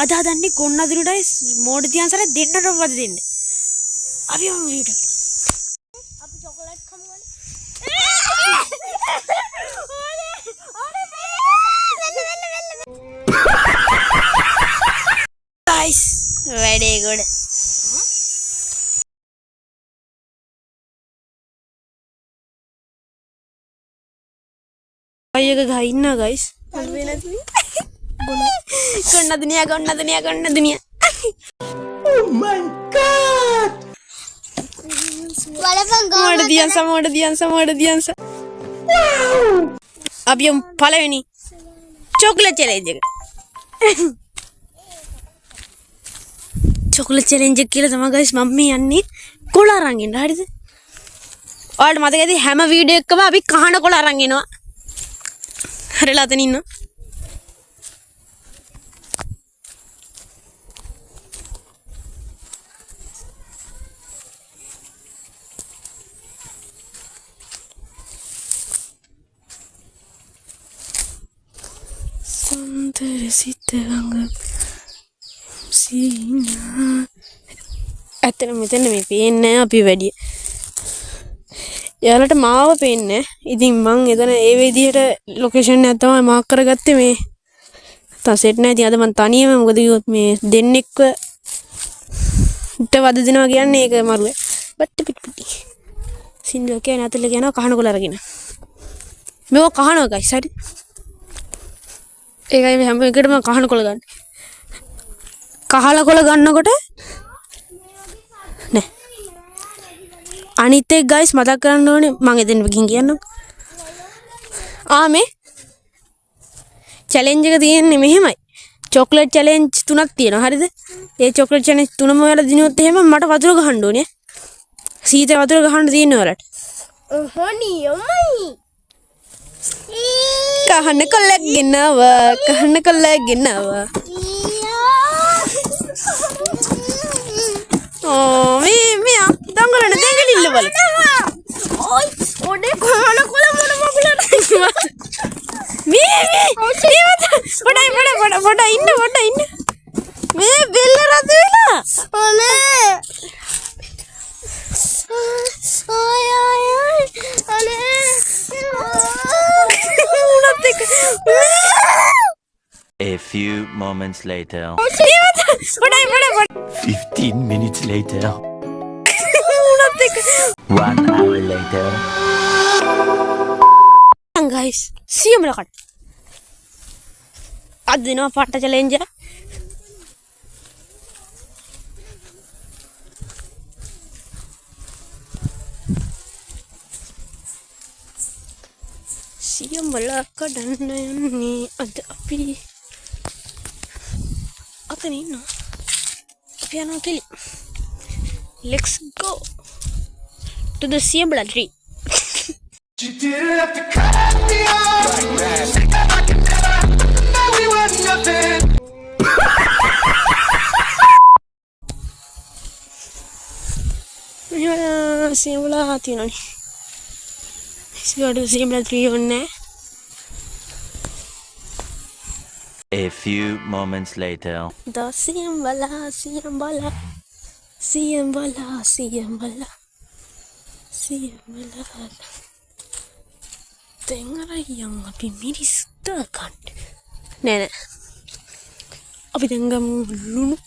අද හදන්නේ ගොන්න අඳුරටයි මෝඩ තියන්සර දෙන්නට වද දෙන්න. අපි යමු වීඩියෝ. අපි චොකලට් කමුවනේ. guys, very good. අයියක ගහ ඉන්නා guys. මට වෙන්නේ නැති. ගොන්න දුනියා. Oh my god! මෝඩ දියන්ස. Wow! අපි යමු පළවෙනි චොකලට් චැලෙන්ජ් එක. චොකලට් චැලෙන්ජ් එක කියලා තමයි guys මම මේ යන්නේ කොළ අරන් එන්න. හරිද? ඔයාලට මතකද හැම වීඩියෝ එකකම අපි කහන කොළ අරන් එනවා. හරිලා අතන ඉන්නවා. සුන්දර සිතවංග සීනා ඇත්තට මෙතන මේ පේන්නේ අපි වැඩි. එයාලට මාව පේන්නේ. ඉතින් මං එතන ඒ විදිහට ලොකේෂන් එක තමයි මාක් කරගත්තේ මේ. තා සෙට් නැහැ. ඉතින් අද මං තනියම මොකද කිව්වොත් මේ දෙන්නෙක්ව වද දෙනවා කියන්නේ ඒක මරුවේ. බට්ට පිටි. සින්දුව කියන්නේ අතල කියනවා කහන කොළ අරගෙන. මේක කහනවා guys හරි. ඒකයි හැම එකටම කහන කොළ ගන්න. කහල කොළ ගන්නකොට නෑ. අනිත් එක guys මතක් කරන්න ඕනේ මම එදින ගිහින් කියන්නම්. මේ චැලෙන්ජ් එක තියෙන්නේ මෙහෙමයි. චොක්ලට් චැලෙන්ජ් 3ක් තියෙනවා හරිද? ඒ චොක්ලට් චැලෙන්ජ් 3ම ඔයාලා දිනුවොත් එහෙම මට වතුර ගහන්න ඕනේ. සීතල වතුර ගහන්න තියෙන්නේ ඔයාලට. නියමයි. කහන කොල්ලක් ගෙනවා. මේ දඟලන දෙගලිල්ල බල. ඔයි ඔඩේ කහන කොළ මොන මොකලට පොඩ ඉන්න. මේ බෙල්ල රත් වෙලා. අනේ. A few moments later. 15 minutes later. 1 hour later. guys, see you later. අද දිනවා පාට චැලෙන්ජ් එක. සියම් කඩන්න යන්නේ අද අපි අතන ඉන්නවා. අපි යනවා කෙලි. Let's go to the Siembla tree. You didn't have to cut me off like that. I could never know we were nothing. Siembla තියෙනනේ. Let's go to Siembla tree ඔන්නේ. A few moments later. The Siembla. Tengarayang api miris tekan. Nenek. Api tenggam lunu.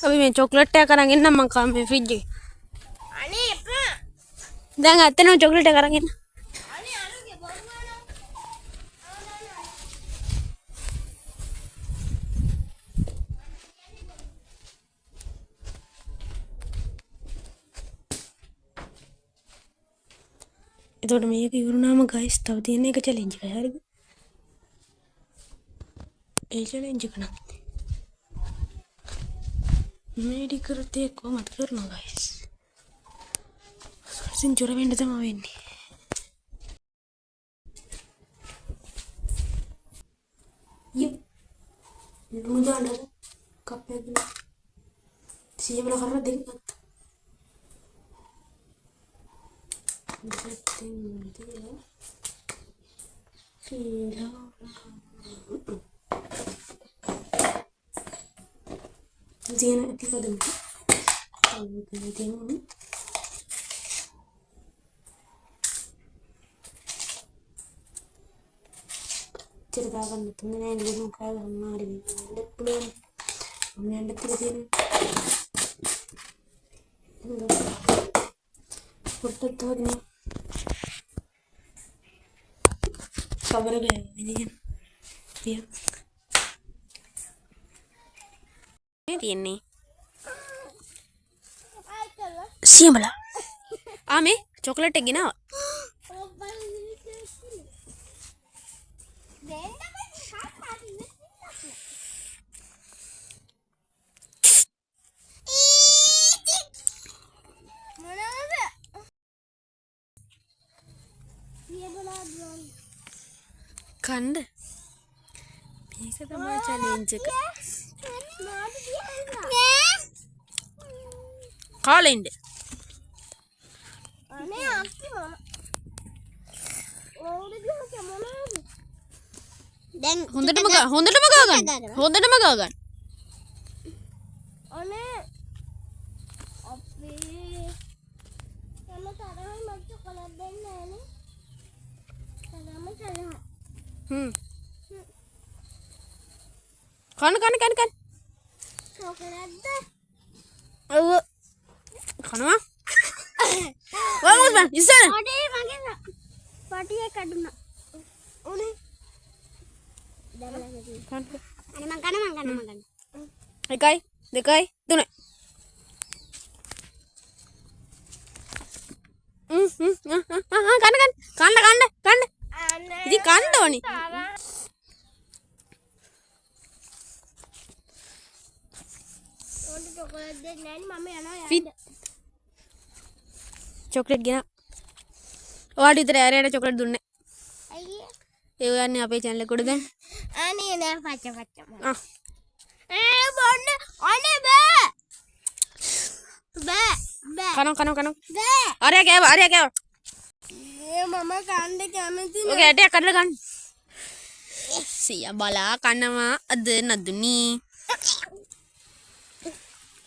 अभी मैं chocolate tag करेंगे ना मंका में fridge අනේ එපා. දැන් අතන chocolate එක අරන් එන්න. එතකොට මේක ඉවරුනාම guys තව තියෙන එක චැලෙන්ජ් එකයි හරිද? ඒ චැලෙන්ජ් එක නම් मेडी करते को मत करना गाइस ඉතින් ජොර වෙන්න තමයි වෙන්නේ. ලුණු දාන්න කප්පයක් දෙන්න. සීමල කරලා දෙන්න. Zina tika dem. Cerita kan temen yang dulu kalau kemarin ada belum ada tiga foto tuh nih kabar gak ini kan dia ini siapa ame coklat gina කණ්ඩ මේක තමයි චැලෙන්ජ් එක කාලා ඉන්න අනේ අක්කි මම ඕඩියෝ මොනවද දැන් හොඳටම ගා ගන්න අනේ අපේ මම තරහයි මට චොකලට් දෙන්න නෑනේ තරම තරහ කන චොකලට්ද ඔව් කනවා වමස් බං ඉස්සර අඩේ මගේ පටිය කඩුණා උනේ කන අනේ මං ගන්න 1 2 3 කන්න ඉතින් කන්න ඕනේ ඕඩි චොකලට් දෙන්න නෑනේ මම යනවා ෆිත් චොක්ලට් ගෙන ඔයාට විතර ඇරයට චොක්ලට් දුන්නේ අයියේ ඒ යන්නේ අපේ channel එකට දැන් අනේ නෑ පච්ච ආ බොන්න අනේ බෑ කන බෑ අරයා කෑව මම කන්න කැමති ඔක ඇටයක් කඩලා ගන්න සියා බලා කනවා අද නදුනි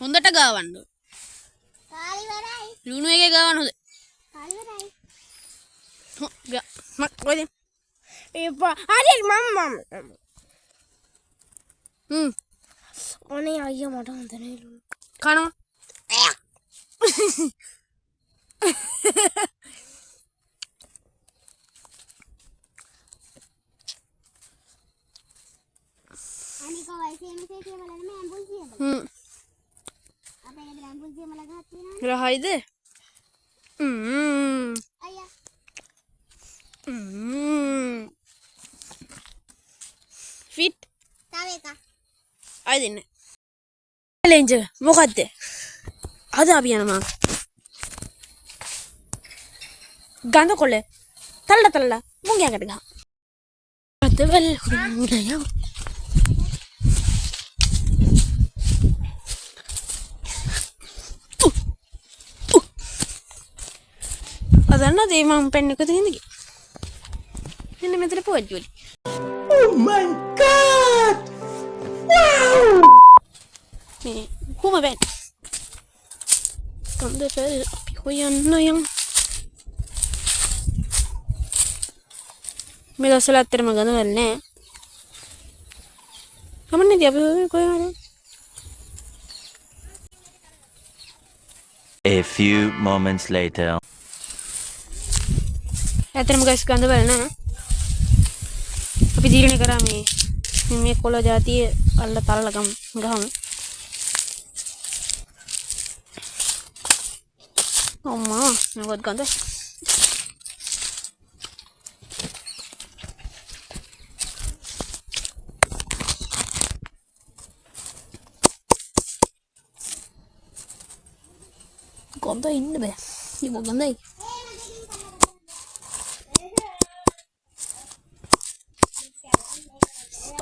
හොඳට ගාවන්න කාලි වරයි ලුණු එකේ ගාවන්න හොඳ කාලි වරයි මක් කොයිද හරි මම අනේ අයියා මට හොඳ නෑ ලුණු කනවා අනික වයිසෙන්නේ කියලා බලන්න ඇම්බුල් කියලා අපේ ගෙදර ඇම්බුල් කියලා ගහක් තියෙනවනේ රහයිද අයියා ෆිට් තව එකක් අය දෙන්න චැලෙන්ජ් මොකද්ද අද අපි යනවා ගඳ කොළ තල්ලා මුංගයකට ගහ අදවල හුරුණා අදන්න දේ මම පෙන් එක තියෙනද මෙන්න මෙතන පොජ්ජුලි Oh my god! Wow! මේ කොහම බෑ කන්ද ෆෙල් අපි හොයන්න යම් මේ දවස්වල ඇත්තටම ගඳවල නෑ කමන්නේ අපි කොහේ හරි A few moments later. ඇත්තටම ගස් ගඳවල නෑ අපි තීරණය කරා මේ කොළ జాතිය අල්ල තල්ලගම් ගහමු අම්මා මොකද ගඳ ගඳ ඉන්න බෑ ඉතින් ගඳයි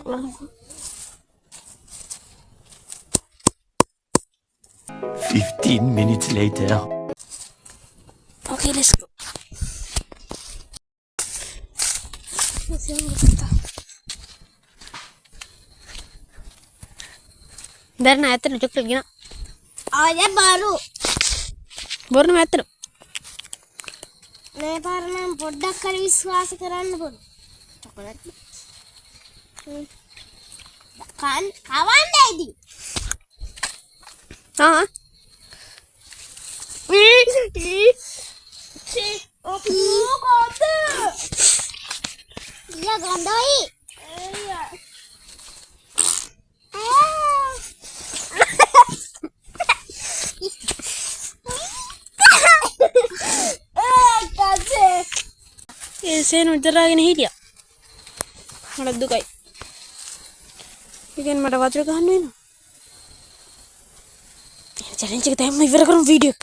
15 minutes later. Okay, let's go. දැන් ඇත්තට චොක්ලට් ගෙන ආය බාරු බොරන ඇත්තට මේ පාර නම් පොඩ්ඩක් හරි විශ්වාස කරන්න පොඩු චොකලට් කවන්නේදී ආ Ya gandoi. ඒ සේන උදරාගෙන හිටියා මට දුකයි ඉතින් මට වතුර ගන්න වෙනවා චැලෙන්ජ් එක දැම්ම ඉවර කරමු වීඩියෝ එක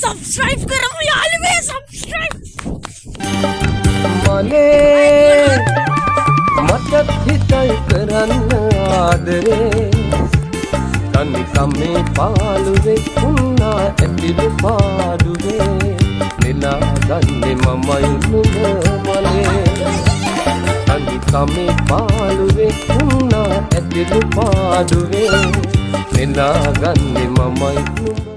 Subscribe කරමු යාළුවෝ subscribe මනේ මට හිතයි කරන්න ආදරේ කන්නේ පාළුවේ උන්නා ඇතිලු පාඩුවේ නෙලා ගන්නේ මමයි නුඹ මනේ කන්නේ පාළුවේ උන්නා ඇතිලු පාඩුවේ නෙලා ගන්නේ මමයි නුඹ